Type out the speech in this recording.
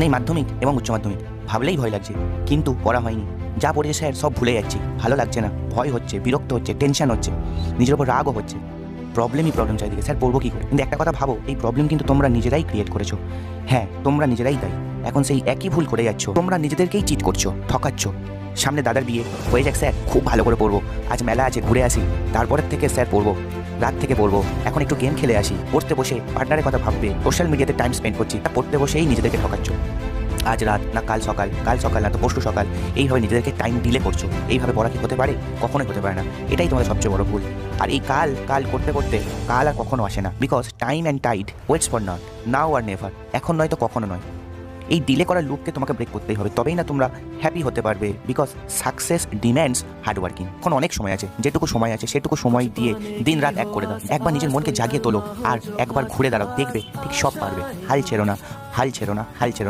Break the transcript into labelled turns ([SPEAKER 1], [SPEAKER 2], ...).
[SPEAKER 1] নেই মাধ্যমিক এবং উচ্চ মাধ্যমিক, ভাবলেই ভয় লাগছে, কিন্তু পড়া হয়নি। যা পড়েছে স্যার সব ভুলে যাচ্ছি, ভালো লাগছে না, ভয় হচ্ছে, বিরক্ত হচ্ছে, টেনশন হচ্ছে, নিজের ওপর রাগও হচ্ছে। প্রবলেম চারিদিকে, স্যার পড়বো কী করে? কিন্তু একটা কথা ভাবো, এই প্রবলেম কিন্তু তোমরা নিজেরাই ক্রিয়েট করেছো। হ্যাঁ, তোমরা নিজেরাই দায়ী। এখন সেই একই ভুল করে যাচ্ছ, তোমরা নিজেদেরকেই চিট করছো, ঠকাচ্ছ। সামনে দাদার বিয়ে হয়ে যাক স্যার, খুব ভালো করে পড়বো, আজ মেলা আছে ঘুরে আসি, তারপরের থেকে স্যার পড়বো, রাত থেকে পড়বো, এখন একটু গেম খেলে আসি, পড়তে বসে পার্টনারের কথা ভাববে, সোশ্যাল মিডিয়াতে টাইম স্পেন্ড করছি, তা পড়তে বসেই নিজেদেরকে ঠকাচ্ছ। আজ রাত না কাল সকাল, কাল সকাল না তো পরশু সকাল, এইভাবে নিজেদেরকে টাইম ডিলে করছো। এইভাবে পড়া কি হতে পারে? কখনোই হতে পারে না। এটাই তোমাদের সবচেয়ে বড় ভুল। আর এই কাল কাল করতে করতে কাল আর কখনো আসে না, because time and tide waits for not, now or never, এখন নয় তো কখনো নয়। এই ডিলে করার লুপকে তোমাকে ব্রেক করতেই হবে, তবেই না তোমরা হ্যাপি হতে পারবে, because success demands hard working. এখন অনেক সময় আছে, যেটুকু সময় আছে সেটুকু সময় দিয়ে দিন রাত এক করে দাও, একবার নিজের মনকে জাগিয়ে তোলো, আর একবার ঘুরে দাঁড়াও, দেখবে ঠিক সব পারবে। হাল ছেড়ো না, হাল ছেড়ো না, হাল ছেড়ো না।